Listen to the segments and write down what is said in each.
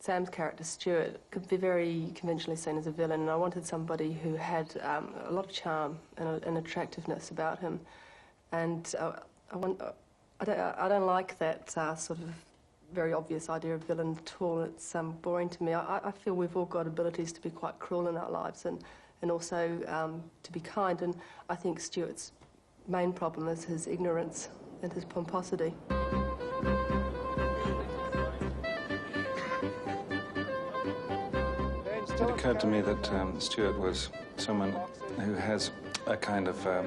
Sam's character, Stewart, could be very conventionally seen as a villain, and I wanted somebody who had a lot of charm and attractiveness about him. And I don't like that sort of very obvious idea of villain at all. It's boring to me. I feel we've all got abilities to be quite cruel in our lives and also to be kind, and I think Stewart's main problem is his ignorance and his pomposity. It occurred to me that Stewart was someone who has a kind of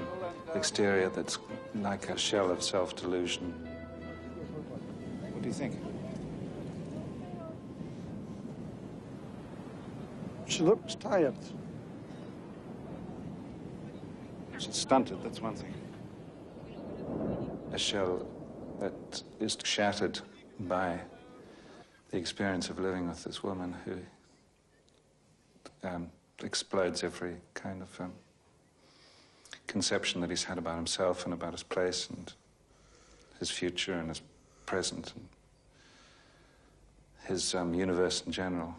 exterior that's like a shell of self-delusion. What do you think? She looks tired. She's stunted, that's one thing. A shell that is shattered by the experience of living with this woman who explodes every kind of conception that he's had about himself and about his place and his future and his present and his universe in general.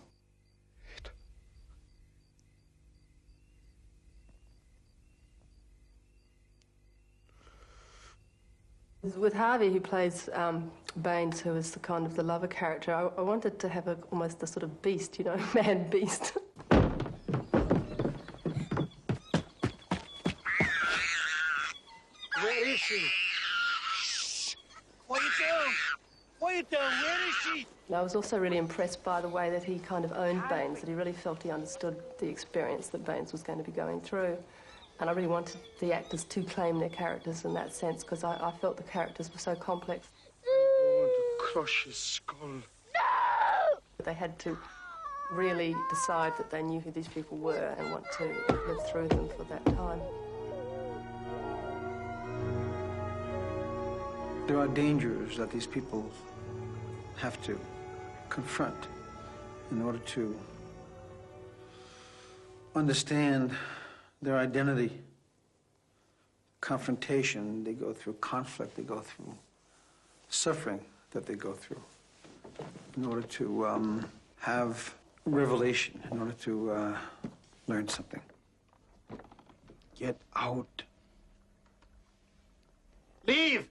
With Harvey, who plays Baines, who is the kind of the lover character, I wanted to have almost a sort of beast, you know, man beast. Where is she? Shh. What you doing? What you doing? Where is she? I was also really impressed by the way that he kind of owned Baines, that he really felt he understood the experience that Baines was going to be going through. And I really wanted the actors to claim their characters in that sense, because I felt the characters were so complex. I want to crush his skull. No! They had to really decide that they knew who these people were and want to live through them for that time. There are dangers that these people have to confront in order to understand their identity. Confrontation, they go through conflict, they go through suffering that they go through in order to have revelation, in order to learn something. Get out. Leave!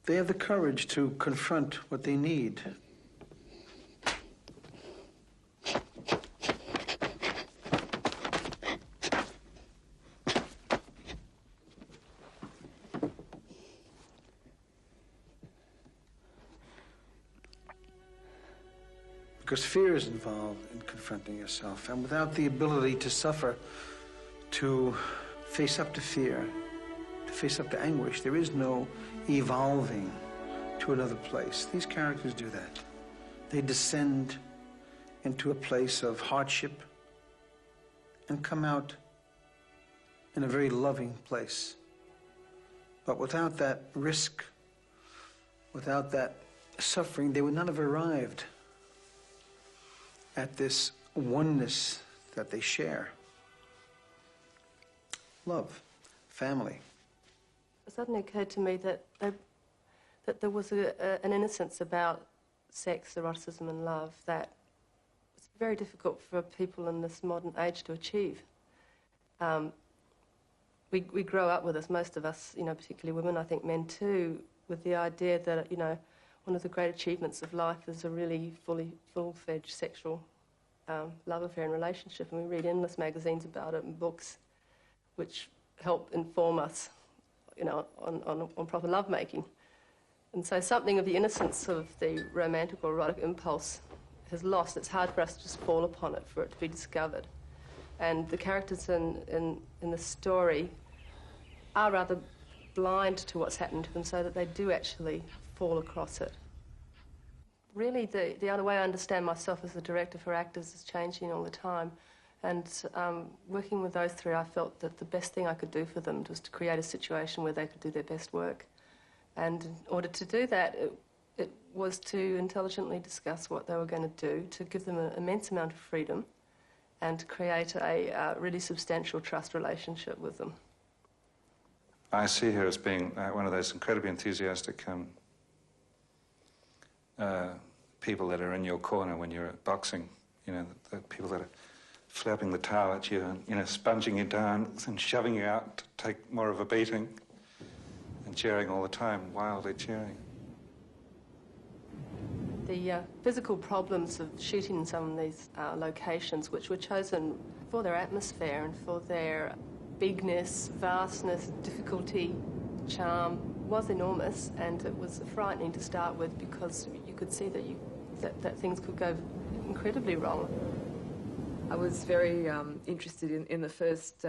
They have the courage to confront what they need. Because fear is involved in confronting yourself, and without the ability to suffer, to face up to fear, to face up to anguish, there is no evolving to another place. These characters do that. They descend into a place of hardship and come out in a very loving place. But without that risk, without that suffering, they would not have arrived at this oneness that they share. Love, family. It suddenly occurred to me that there was an innocence about sex, eroticism and love that it's very difficult for people in this modern age to achieve. We grow up with this, most of us, you know, particularly women, I think men too, with the idea that, you know, one of the great achievements of life is a really full-fledged sexual love affair and relationship, and we read endless magazines about it and books which help inform us, you know, on proper lovemaking. And so something of the innocence of the romantic or erotic impulse has lost. It's hard for us to just fall upon it, for it to be discovered. And the characters in the story are rather blind to what's happened to them, so that they do actually fall across it. Really, the other way I understand myself as a director for actors is changing all the time. And working with those three, I felt that the best thing I could do for them was to create a situation where they could do their best work. And in order to do that, it was to intelligently discuss what they were going to do, to give them an immense amount of freedom, and to create a really substantial trust relationship with them. I see her as being one of those incredibly enthusiastic people that are in your corner when you're boxing, you know, the people that are flapping the towel at you and, you know, sponging you down and shoving you out to take more of a beating and cheering all the time, wildly cheering. The physical problems of shooting in some of these locations, which were chosen for their atmosphere and for their bigness, vastness, difficulty, charm, was enormous, and it was frightening to start with because you could see that things could go incredibly wrong. I was very interested in the first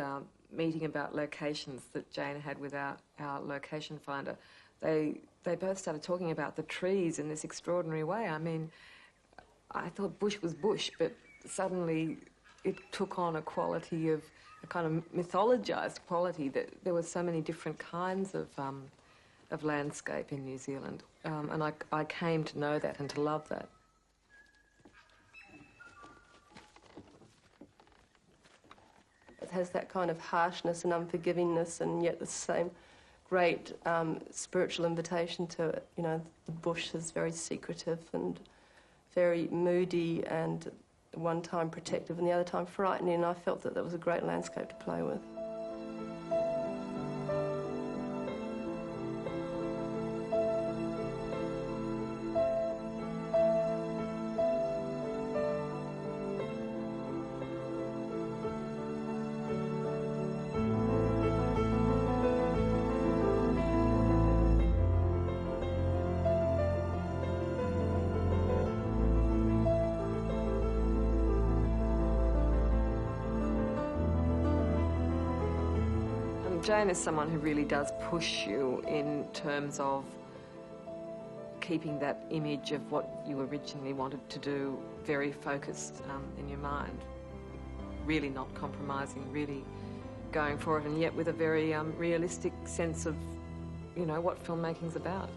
meeting about locations that Jane had with our location finder. They both started talking about the trees in this extraordinary way. I mean, I thought bush was bush, but suddenly it took on a quality of, a kind of mythologized quality, that there were so many different kinds of landscape in New Zealand. And I came to know that and to love that. It has that kind of harshness and unforgivingness, and yet the same great spiritual invitation to it. You know, the bush is very secretive and very moody, and one time protective and the other time frightening, and I felt that was a great landscape to play with. Jane is someone who really does push you in terms of keeping that image of what you originally wanted to do very focused in your mind. Really not compromising, really going for it, and yet with a very realistic sense of, you know, what filmmaking's about.